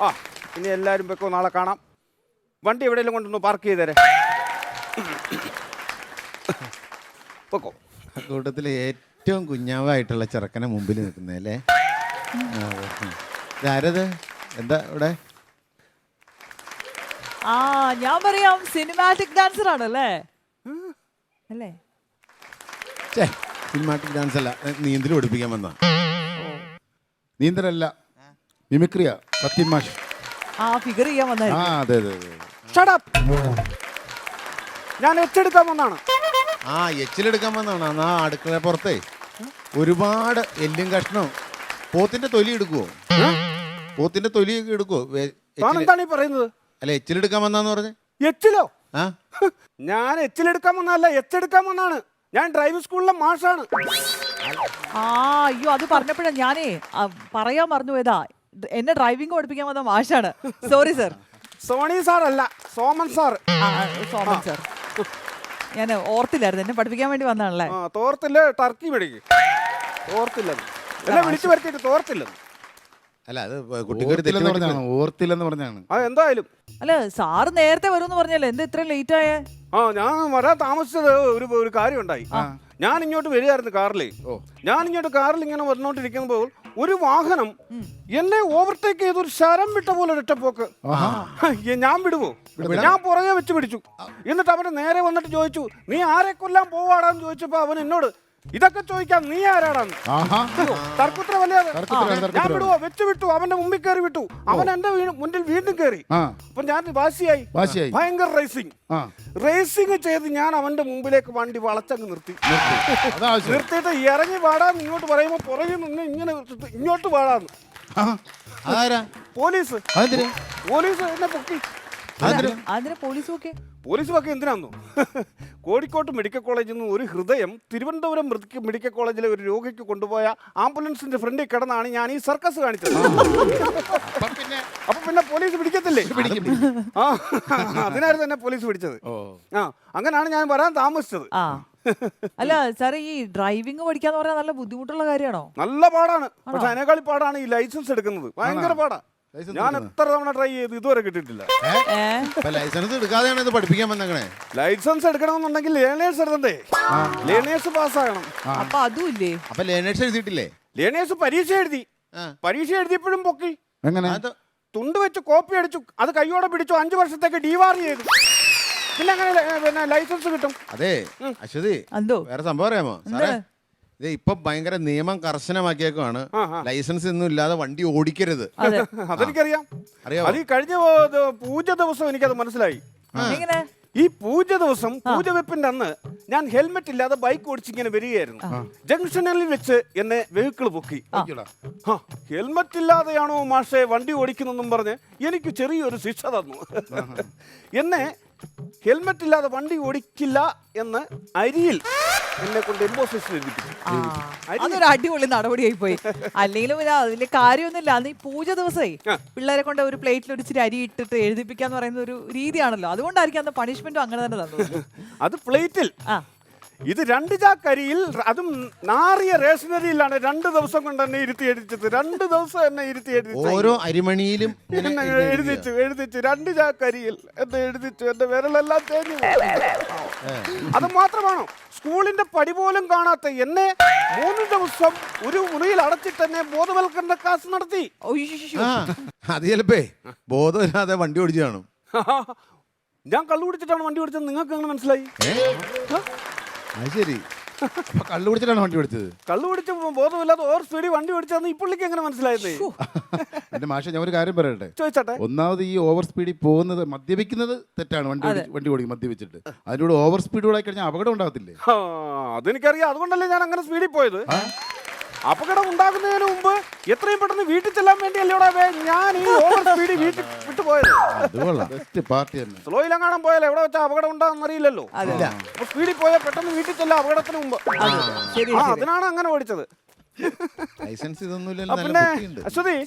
ആ ഇനി എല്ലാവരും വെക്കോ, നാളെ കാണാം. വണ്ടി എവിടെയെങ്കിലും കൊണ്ടൊന്ന് പാർക്ക് ചെയ്തേരെ. വെക്കോ. കൂട്ടത്തിൽ ഏറ്റവും കുഞ്ഞാവായിട്ടുള്ള ചെറുക്കനെ മുമ്പിൽ നിൽക്കുന്നല്ലേ? ഇതാരത്? എന്താ ഇവിടെ? ആ ഞാൻ പറയാം, സിനിമാറ്റിക് ഡാൻസർ ആണല്ലേ? അല്ലേ? സിനിമാറ്റിക് ഡാൻസ് അല്ല, നീന്തൽ പഠിപ്പിക്കാൻ വന്ന. നീന്തലല്ല, മിമിക്രിയ. സത്യം മാഷ്. ആ ഫിഗർ ചെയ്യാൻ ആ വന്നായിരുന്നു. അതെ അതെ അതെ. Shut up. ഞാൻ എച്ചെടുക്കാൻ വന്നാണ്. ആ എച്ചിലെടുക്കാൻ വന്നാണ്. ആ അടുക്കള പുറത്തേ ഒരുപാട് എല്ലും കഷ്ണവും. പോത്തിന്റെ തൊലി എടുക്കുവോ? പോത്തിന്റെ തൊലിയൊക്കെ എടുക്കുവോ? എന്താണ് ഈ പറയുന്നത്? അല്ല എച്ചിലെടുക്കാൻ വന്നാന്ന് പറഞ്ഞേ. എച്ചിലോ? ആ ഞാൻ എച്ചിലെടുക്കാൻ വന്നതല്ല, എച്ചെടുക്കാൻ വന്നാണ്. ഞാൻ ഡ്രൈവിംഗ് സ്കൂളിലെ മാഷാണ്. ആ അയ്യോ, അത് പറഞ്ഞപ്പോഴാ ഞാനേ പറയാൻ മറന്നു പോയതാ. എന്നെ ഡ്രൈവിംഗ് പഠിപ്പിക്കാൻ വന്ന മാഷാണ്. Sorry sir. സോണി സാർ അല്ല, സോമൻ സാർ. സോമൻ സർ. ഞാൻ ഓർത്തില്ലായിരുന്നു, എന്നെ പഠിപ്പിക്കാൻ വേണ്ടി വന്നാണല്ലേ? തോർത്തില്ല, ടർക്കി മേടിക്ക്. തോർത്തില്ലെന്ന് എന്നെ വിളിച്ചു വരുത്തിയിട്ട് തോർത്തില്ലെന്ന്. അല്ല അത് ഓർത്തില്ലെന്ന് പറഞ്ഞാണ്. ആ എന്തായാലും അല്ല സാറ് നേരത്തെ വരുമെന്ന് പറഞ്ഞല്ലേ, എന്താ ഇത്ര ലേറ്റ് ആയേ? ഞാൻ വരാൻ താമസിച്ചത് ഒരു കാര്യം ഉണ്ടായി. ഞാൻ ഇങ്ങോട്ട് വരികയായിരുന്നു കാറിലേ. ഞാൻ ഇങ്ങോട്ട് കാറിൽ ഇങ്ങനെ വന്നോണ്ടിരിക്കുമ്പോൾ ഒരു വാഹനം എന്നെ ഓവർടേക്ക് ചെയ്ത് ഒരു ശരം വിട്ട പോലെ ഒരൊറ്റപ്പോക്ക്. ഞാൻ വിടുവോ? ഞാൻ പുറകെ വെച്ച് പിടിച്ചു. എന്നിട്ട് അവന് നേരെ വന്നിട്ട് ചോദിച്ചു, നീ ആരെ കൊല്ലാൻ പോവാടാന്ന് ചോദിച്ചപ്പോ അവൻ എന്നോട് ഇതൊക്കെ ചോദിക്കാം, നീ ആരാടാന്ന്. തർക്കുത്തരമല്ലേ? ഞാൻ വിടുവോ? വെച്ച് വിട്ടു. അവന്റെ മുമ്പിൽ കയറി വിട്ടു. അവൻ എന്റെ മുന്നിൽ വീണ്ടും കയറി. അപ്പൊ ഞാൻ വാശിയായി. ഭയങ്കര റേസിംഗ് ചെയ്ത് ഞാൻ അവന്റെ മുമ്പിലേക്ക് വണ്ടി വളച്ചങ്ങ് നിർത്തി. നിർത്തിയിട്ട് ഇറങ്ങി പാടാന്ന് ഇങ്ങോട്ട് പറയുമ്പോ പുറകിൽ നിന്ന് ഇങ്ങനെ ഇങ്ങോട്ട് പാടാന്ന്. പോലീസ് എന്നെ പൊക്കി. പോലീസ് ഒക്കെ എന്തിനാന്നോ? കോഴിക്കോട് മെഡിക്കൽ കോളേജിൽ നിന്ന് ഒരു ഹൃദയം തിരുവനന്തപുരം മെഡിക്കൽ കോളേജിലെ ഒരു രോഗിക്ക് കൊണ്ടുപോയ ആംബുലൻസിന്റെ ഫ്രണ്ടിൽ കിടന്നാണ് ഞാൻ ഈ സർക്കസ് കാണിച്ചത്. അപ്പൊ പിന്നെ പോലീസ് പിടിക്കത്തില്ലേ? അതിനായിരുന്നു എന്നെ പോലീസ് പിടിച്ചത്. അങ്ങനെയാണ് ഞാൻ വരാൻ താമസിച്ചത്. അല്ല സാറേ, ഈ ഡ്രൈവിംഗ് പഠിക്കാന്ന് പറഞ്ഞാൽ നല്ല ബുദ്ധിമുട്ടുള്ള കാര്യമാണോ? നല്ല പാടാണ്. പക്ഷെ അതിനേക്കാൾ പാടാണ് ഈ ലൈസൻസ് എടുക്കുന്നത്. ഭയങ്കര പാടാ. ഞാൻ എത്ര തവണ ട്രൈ ചെയ്തു, ഇതുവരെ കിട്ടിയിട്ടില്ല. ലൈസൻസ് എടുക്കാതെയാണ് ഇത് പഠിപ്പിക്കാൻ വന്നേക്കണേ. ലൈസൻസ് എടുക്കണമെന്നുണ്ടെങ്കിൽ ലേണേഴ്സ് എടുക്കണ്ടേ? ലേണേഴ്സ് പാസ്സാകണം. അപ്പൊ അതും ഇല്ലേ? അപ്പൊ ലേണേഴ്സ് എഴുതിയിട്ടില്ലേ? ലേണേഴ്സ് പരീക്ഷ എഴുതിയപ്പോഴും പൊക്കി. എങ്ങനെ? തുണ്ട് വെച്ച് കോപ്പി അടിച്ചു, അത് കയ്യോടെ പിടിച്ചു, 5 വർഷത്തേക്ക് ഡിവാർ ചെയ്തു. പിന്നെ അങ്ങനെ ലൈസൻസ് കിട്ടും. അതെ അശ്വതി, വേറെ സംഭവം അറിയാമോ സാറേ? ഇത് ഇപ്പൊ ഭയങ്കര നിയമം കർശനമാക്കിയേക്കാണ്. ലൈസൻസ് ഒന്നും ഇല്ലാതെ വണ്ടി ഓടിക്കരുത്. അതെനിക്കറിയാം. അത് ഈ കഴിഞ്ഞ പൂജ ദിവസം എനിക്കത് മനസ്സിലായി. ഈ പൂജ ദിവസം, പൂജ വെപ്പിന്റെ അന്ന് ഞാൻ ഹെൽമെറ്റ് ഇല്ലാതെ ബൈക്ക് ഓടിച്ചിങ്ങനെ വരികയായിരുന്നു. ജംഗ്ഷനിൽ വെച്ച് എന്നെ വെഹിക്കിൾ പൊക്കി. ഹെൽമെറ്റ് ഇല്ലാതെയാണോ മാഷെ വണ്ടി ഓടിക്കുന്നെന്നും പറഞ്ഞ് എനിക്ക് ചെറിയൊരു ശിക്ഷ തന്നു. എന്നെ ഹെൽമെറ്റ് ഇല്ലാതെ വണ്ടി ഓടിക്കില്ല എന്ന് അരിയിൽ എന്നെ കൊണ്ട് ഇമ്പോസിഷൻ എഴുതിപ്പിച്ചു. അതൊരു അടിപൊളി നടപടിയായി പോയി. അല്ലെങ്കിലും അതിന്റെ കാര്യമൊന്നുമില്ല. അന്ന് ഈ പൂജ ദിവസമേ പിള്ളേരെ കൊണ്ട് ഒരു പ്ലേറ്റിൽ ഒരു ഇച്ചിരി അരി ഇട്ടിട്ട് എഴുതിപ്പിക്കാന്ന് പറയുന്ന ഒരു രീതിയാണല്ലോ. അതുകൊണ്ടായിരിക്കും അന്ന് പണിഷ്മെന്റും അങ്ങനെ തന്നെ തന്നത്. അത് പ്ലേറ്റിൽ. ഇത് 2 ചാക്ക് അരിയിൽ, അതും നാറിയ റേഷനറിയിലാണ് 2 ദിവസം കൊണ്ട് എന്നെ ഇരുത്തി എഴുതിച്ചത്. 2 ദിവസം എന്നെ ഇരുത്തി എഴുതിച്ചു. ഓരോ അരിമണിയിലും എഴുതിച്ചു 2 ചാക്ക് അരിയിൽ എന്നെ എഴുതിച്ചു. എന്റെ വിരലെല്ലാം തേഞ്ഞു. അത് മാത്രമാണോ, സ്കൂളിന്റെ പടി പോലും കാണാത്ത എന്നെ 3 ദിവസം ഒരു മുറിയിൽ അടച്ചിട്ട് എന്നെ ബോധവൽക്കരണ ക്ലാസ് നടത്തി. അത് ചിലപ്പേ ബോധമില്ലാതെ വണ്ടി ഓടിച്ചു കാണും. ഞാൻ കള്ളു കുടിച്ചിട്ടാണ് വണ്ടി ഓടിച്ചത്. നിങ്ങൾക്ക് അങ്ങനെ മനസ്സിലായി? അത് ശരി. കള്ളു കുടിച്ചിട്ടാണ് വണ്ടി ഓടിച്ചത്? കള്ളു കുടിച്ച് ബോധമില്ലാതെ ഓവർ സ്പീഡിൽ വണ്ടി ഓടിച്ചതെന്ന് ഈ പുള്ളിക്ക് എങ്ങനെ മനസ്സിലായത്? എന്റെ മാഷെ, ഞാൻ ഒരു കാര്യം പറയട്ടെ? ചോദിച്ചട്ടെ. ഒന്നാമത് ഈ ഓവർ സ്പീഡിൽ പോകുന്നത്, മദ്യപിക്കുന്നത് തെറ്റാണ്. വണ്ടി ഓടിക്കും മദ്യപിച്ചിട്ട്. അതിലൂടെ ഓവർ സ്പീഡ് ഓടായി കഴിഞ്ഞാൽ അപകടം ഉണ്ടാകത്തില്ലേ? അതെനിക്കറിയാം. അതുകൊണ്ടല്ലേ ഞാൻ അങ്ങനെ സ്പീഡിൽ പോയത്. അപകടം ഉണ്ടാകുന്നതിന് മുമ്പ് എത്രയും പെട്ടെന്ന് വീട്ടിൽ ചെല്ലാൻ വേണ്ടിയല്ലേ ഞാൻ ഈ ഓവർ സ്പീഡ് വീട്ടിൽ വിട്ടുപോയത്. സ്ലോയിലെങ്ങാനും പോയാലോ എവിടെ വെച്ചാൽ അപകടം ഉണ്ടാകുന്ന അറിയില്ലല്ലോ. സ്പീഡിൽ പോയാൽ പെട്ടെന്ന് വീട്ടിൽ ചെല്ലാം അപകടത്തിന് മുമ്പ്. അതിനാണ് അങ്ങനെ ഓടിച്ചത്. ലൈസൻസ് ഇതൊന്നും. പിന്നെ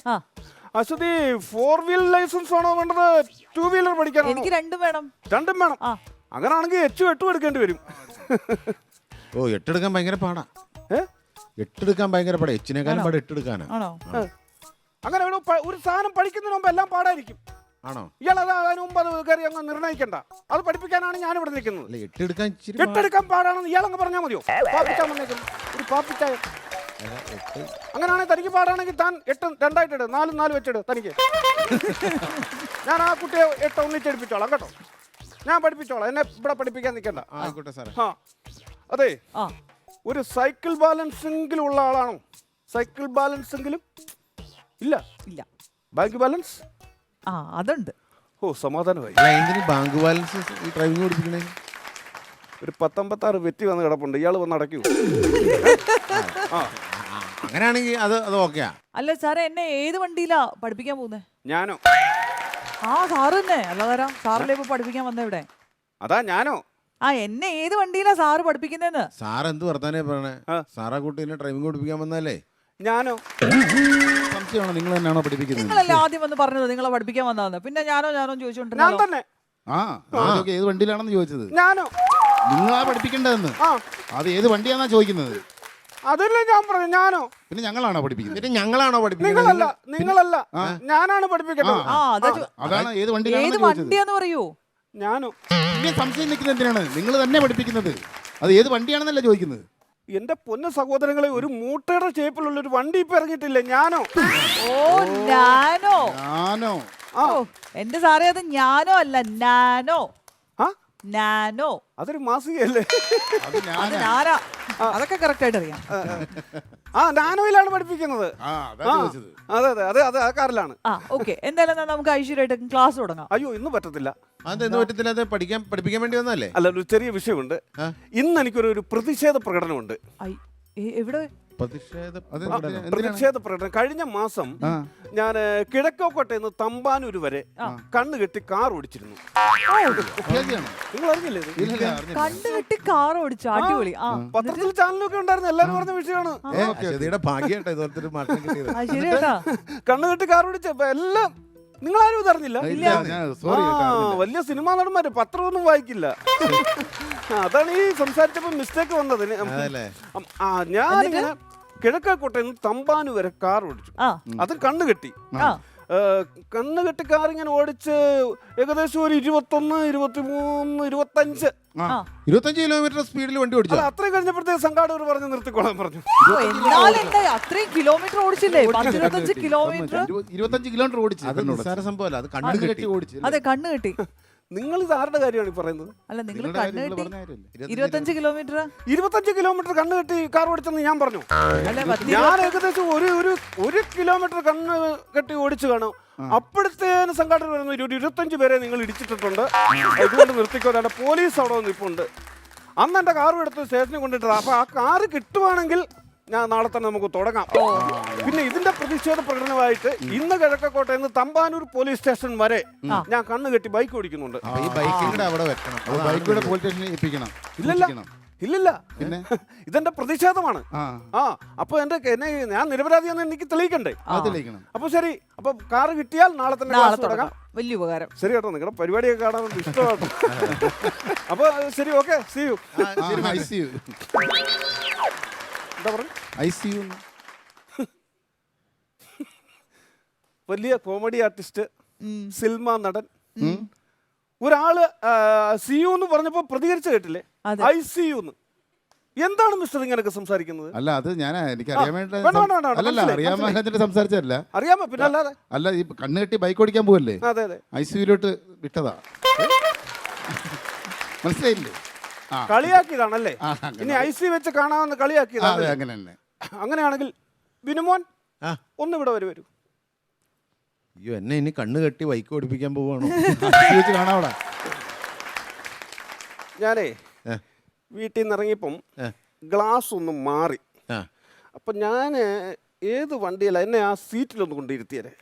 അശ്വതി 4 വീലർ ലൈസൻസ് ആണോ വേണ്ടത്, 2 വീലർ പഠിക്കാനോ? എനിക്ക് രണ്ടും വേണം. അങ്ങനാണെങ്കിൽ 8 എടുക്കേണ്ടി വരും. 8 എടുക്കാൻ ഭയങ്കര പാടാ. 8 എടുക്കാൻ ഭയങ്കര പാടാ. എച്ചിനേക്കാളും പാടാ 8 എടുക്കാനാ. അങ്ങനെ ഒരു സാധനം പഠിക്കുന്നതിന് മുമ്പ് എല്ലാം പാടായിരിക്കും. ആണോ? ഇയാൾ അത് അതിന് മുമ്പ് അത് കയറി അങ്ങ് നിർണ്ണയിക്കണ്ട. അത് പഠിപ്പിക്കാനാണ് ഞാൻ ഇവിടെ നിൽക്കുന്നത്. അല്ല, എട്ടെടുക്കാൻ ഇച്ചിരി എട്ടെടുക്കാൻ പാടാണെന്ന് ഇയാളങ്ങ് പറഞ്ഞാൽ മതിയോ? പാപ്പിച്ചാൻ വന്നേക്കുന്നു ഒരു പാപ്പിച്ചായ. അങ്ങനെയാണെങ്കിൽ തനിക്ക് പാടാണെങ്കിൽ താൻ 8 2ആയിട്ട് ഇട്, 4 4 വെച്ചിട് തനിക്ക്. ഞാൻ ആ കുട്ടിയെ 8 ഒന്നിച്ചെടുപ്പിച്ചോളാം കേട്ടോ. ഞാൻ പഠിപ്പിച്ചോളാം, എന്നെ ഇവിടെ പഠിപ്പിക്കാൻ നിൽക്കണ്ട. ആയിക്കോട്ടെ സാറേ. ആ അതെ, ആ ഒരു സൈക്കിൾ ബാലൻസ് എങ്കിലും ഉള്ള ആളാണോ? സൈക്കിൾ ബാലൻസ് എങ്കിലും ഇല്ല. ഇല്ല. ബാങ്ക് ബാലൻസ് ആ അതുണ്ട്. ഓ സമാധാനമായി. അല്ല, എന്തിന് ബാങ്ക് ബാലൻസ് ഈ ഡ്രൈവിംഗ് പഠിപ്പിക്കണേ? ഒരു 56 വെറ്റി വന്ന് കിടപ്പുണ്ട്, ഇയാൾ വന്ന് അടയ്ക്കൂ. ആ അങ്ങനെയാണെങ്കിൽ അത് ഓക്കെയാ. അല്ല സാറേ, എന്നെ ഏത് വണ്ടിയിലാ പഠിപ്പിക്കാൻ പോകുന്നത്? ഞാനോ? ആ സാറ് തന്നെ. അല്ല തരാം, സാറിലെ ഇപ്പൊ പഠിപ്പിക്കാൻ വന്ന ഇവിടെ. അതാ ഞാനോ? ആ എന്നെ ഏത് വണ്ടിയിലാ സാറ് പഠിപ്പിക്കുന്നതെന്ന്? സാർ എന്ത് വർത്താനേ പറയണേ? ആ. സാറാ കുട്ടീനെ ഡ്രൈവിംഗ് പഠിപ്പിക്കാൻ വന്നല്ലേ? ഞാനോ? സംശയമാണോ നിങ്ങൾ തന്നെയാണോ പഠിപ്പിക്കുന്നത്? നിങ്ങളല്ലേ ആദ്യം വന്ന് പറഞ്ഞത് നിങ്ങളെ പഠിപ്പിക്കാൻ വന്നതെന്ന്. പിന്നെ ഞാനോ ഞാൻ ചോദിച്ചോണ്ടിരുന്നല്ലോ. തന്നെ. ആ അതൊക്കെ ഏത് വണ്ടിയിലാണെന്ന് ചോദിച്ചത്. ഞാനോ? നിങ്ങളാ പഠിപ്പിക്കേണ്ടതെന്ന്. ആ അത് ഏത് വണ്ടിയാണെന്നാ ചോദിക്കുന്നത്. അതല്ലേ ഞാൻ പറഞ്ഞു. ഞാനോ? പിന്നെ ഞങ്ങളാണോ പഠിപ്പിക്കുന്നത്? എന്നിട്ട് ഞങ്ങളാണോ പഠിപ്പിക്കുന്നത്? നിങ്ങളല്ല ഞാനാണ് പഠിപ്പിക്കേണ്ടത്. ആ അതാ അതാണ് ഏത് ഏത് വണ്ടിയിലാണെന്ന് ചോദിച്ചത്. വണ്ടിയാന്ന് പറയൂ. ഞാനോ? പിന്നെ സംശയം നിൽക്കുന്നത് എന്തിനാണ്? നിങ്ങൾ തന്നെ പഠിപ്പിക്കുന്നത്. അത് ഏത് വണ്ടിയാണെന്നല്ല ചോദിക്കുന്നത്. എന്റെ പൊന്ന സഹോദരങ്ങളെ, ഒരു മൂട്ടയുടെ ഷേപ്പിലുള്ള ഒരു വണ്ടി ഇപ്പൊ ഇറങ്ങിയിട്ടില്ലേ? ഞാനോ? ഓ നാനോ. ഞാനോ? ആ ഓ എന്റെ സാറേ, അത് ഞാനോ അല്ല നാനോ. ആ നാനോ അതൊരു മാസികയല്ലേ? അത് അത് ഞാനാ. ഞാനാ. അതൊക്കെ കറക്റ്റ് ആയിട്ട് അറിയാം. ആ നാനോയിലാണ് പഠിപ്പിക്കുന്നത്. ആ അതാ ആ ചോദിച്ചത്. അതെ അതെ അതെ അതെ ആ കാറിലാണ്. ആ ഓക്കെ, എന്തായാലും എന്നാ നമുക്ക് ഐശ്വര്യമായിട്ട് ക്ലാസ് തുടങ്ങാം. അയ്യോ ഇന്ന് പറ്റത്തില്ല. അതെന്ത് പറ്റത്തില്ല? അത് പഠിപ്പിക്കാൻ വേണ്ടി വന്നല്ലേ? അല്ല, ഒരു ചെറിയ വിഷയമുണ്ട്. ഇന്ന് എനിക്കൊരു പ്രതിഷേധ പ്രകടനമുണ്ട്. എവിടെ? പ്രതിഷേധം. പ്രതിഷേധ പ്രകടനം. കഴിഞ്ഞ മാസം ഞാൻ കിഴക്കോക്കോട്ടെ നിന്ന് തമ്പാനൂർ വരെ കണ്ണു കെട്ടി കാർ ഓടിച്ചിരുന്നു. ശരിയാണോ? നിങ്ങൾ അറിഞ്ഞില്ലേ ഇത്? ഇല്ല, അറിഞ്ഞില്ല. കണ്ടു കെട്ടി കാർ ഓടിച്ചു. അടിപൊളി. ആ പത്രത്തിൽ ചാനലൊക്കെ ഉണ്ടായിരുന്നു, എല്ലാരും പറഞ്ഞ വിഷയമാണ്. അശ്വതിയുടെ ഭാഗ്യമായിട്ടോ ഇതുപോലത്തെ ഒരു മാറ്റം കിട്ടിയത്. ആ, ശരി കേട്ടാ. കണ്ണു കെട്ടി കാർ ഓടിച്ചപ്പോ എല്ലാം നിങ്ങളാരും ഇതറിഞ്ഞില്ല. ഇല്ല, ഞാൻ സോറി കേട്ടോ, അറിഞ്ഞില്ല. വലിയ സിനിമാ നടന്മാര് പത്രമൊന്നും വായിക്കില്ല. അതാണ് ഈ സംസാരിച്ചപ്പോ മിസ്റ്റേക്ക് വന്നത്. അതല്ലേ? ഞാനിങ്ങനെ കിഴക്കോട്ടെ നിന്ന് തമ്പാനൂർ വരെ കാർ ഓടിച്ചു. ആ അത് കണ്ണു കെട്ടി. ആ കണ്ണു കെട്ടി കാർ ഇങ്ങനെ ഓടിച്ച് ഏകദേശം ഒരു 21, 23, 25 ആ 25 കിലോമീറ്റർ സ്പീഡിൽ വണ്ടി ഓടിച്ചു. അല്ല അത്രയും കഴിഞ്ഞപ്പോഴത്തേക്ക് സംഘാടകർ പറഞ്ഞു നിർത്തിക്കോളാൻ പറഞ്ഞു. ഓ, എന്നാലെന്താ അത്രയും കിലോമീറ്റർ ഓടിച്ചില്ലേ? 25 കിലോമീറ്റർ. 25 കിലോമീറ്റർ ഓടിച്ചു. അത് നിസ്സാര സംഭവമല്ല, അത് കണ്ണു കണ്ണ് കെട്ടി കെട്ടി ഓടിച്ചു. അതെ, കണ്ണ് കെട്ടി. നിങ്ങൾ ഇത് ആരുടെ കാര്യമാണ് ഈ പറയുന്നത്? അല്ല നിങ്ങൾ നിങ്ങളുടെ കണ്ണ് കാര്യം നിങ്ങൾ കെട്ടി പറഞ്ഞ കാര്യമല്ലേ? 25 കിലോമീറ്റർ. 25 കിലോമീറ്റർ കണ്ണു കെട്ടി കാർ ഓടിച്ചെന്ന് ഞാൻ പറഞ്ഞു. അല്ലെ ഞാൻ ഏകദേശം ഒരു കിലോമീറ്റർ കണ്ണ് കെട്ടി ഓടിച്ചു കാണും. അപ്പോഴത്തേന് സംഘാടകർ പറയുന്നു, 25 പേരെ നിങ്ങൾ ഇടിച്ചിട്ടുണ്ട്, ഇതുകൊണ്ട് നിർത്തിക്കോതാണ്. പോലീസ് അവിടെ നിൽപ്പുണ്ട്. അന്ന് എന്റെ കാറും എടുത്ത് സ്റ്റേഷനിൽ കൊണ്ടിട്ടത്. അപ്പൊ ആ കാറ് കിട്ടുവാണെങ്കിൽ ഞാൻ നാളെ തന്നെ നമുക്ക് തുടങ്ങാം. പിന്നെ ഇതിന്റെ പ്രതിഷേധ പ്രകടനമായിട്ട് ഇന്ന് കിഴക്കോട്ടെ നിന്ന് തമ്പാനൂർ പോലീസ് സ്റ്റേഷൻ വരെ ഞാൻ കണ്ണു കെട്ടി ബൈക്ക് ഓടിക്കുന്നുണ്ട്. ഈ ബൈക്കിന്റെ അവിടെ വെക്കണം. അത് ബൈക്കിലൂടെ പോലീസ് സ്റ്റേഷനിൽ ഏൽപ്പിക്കണം. ഇല്ലല്ല ഇല്ലില്ല, പിന്നെ ഇതെന്റെ പ്രതിഷേധമാണ്. അപ്പൊ എന്നെ ഞാൻ നിരപരാധിയാണെന്ന് എനിക്ക് തെളിയിക്കണ്ടേ? അതിലേക്കണം. അപ്പൊ ശരി, അപ്പൊ കാറ് കിട്ടിയാൽ നാളെ തന്നെ നാളെ ക്ലാസ് തുടങ്ങാം. വലിയ ഉപകാരം. ശരി കേട്ടോ, നിങ്ങളുടെ പരിപാടിയൊക്കെ കാണാൻ വേണ്ടി ഇഷ്ടമാട്ടോ. അപ്പൊ ശരി, ഓക്കെ, സീ യു. ICU. എന്താ പറഞ്ഞു? ICU. വലിയ കോമഡി ആർട്ടിസ്റ്റ്, സിനിമ നടൻ ഒരാള് സിയു എന്ന് പറഞ്ഞപ്പോ പ്രതികരിച്ച് കേട്ടില്ലേ? ICU എന്ന്. എന്താണ് മിസ്റ്റർ ഇങ്ങനെയൊക്കെ സംസാരിക്കുന്നത്? അല്ല, അത് ഞാൻ എനിക്ക് അറിയാൻ വേണ്ടി വേണ്ട, അല്ലല്ല, അറിയാൻ വേണ്ടിട്ട് സംസാരിച്ചതല്ല. അറിയാമോ? പിന്നെ അല്ലാതെ. അല്ല, ഈ കണ്ണ് കെട്ടി ബൈക്ക് ഓടിക്കാൻ പോവല്ലേ, അതെ അതെ, ICUലോട്ട് വിട്ടതാ. മനസ്സിലായില്ലേ? കളിയാക്കിയതാണല്ലേ? അങ്ങനെ. ഇനി IC വെച്ച് കാണാമെന്ന് അതെ, കളിയാക്കിയതാണ്. അങ്ങനെ തന്നെ. അങ്ങനെയാണെങ്കിൽ ബിനുമോൻ ഒന്നിവിടെ വരൂ. അയ്യോ, എന്നെ ഇനി കണ്ണ് കെട്ടി ബൈക്ക് ഓടിപ്പിക്കാൻ പോവാണോ? ICU വെച്ച് കാണാവടാ. ഞാനേ വീട്ടിൽ നിന്ന് ഇറങ്ങിയപ്പം ഗ്ലാസ് ഒന്ന് മാറി. അപ്പൊ ഞാൻ ഏത് വണ്ടിയല്ല, എന്നെ ആ സീറ്റിലൊന്ന് കൊണ്ടിരുത്തിയേ.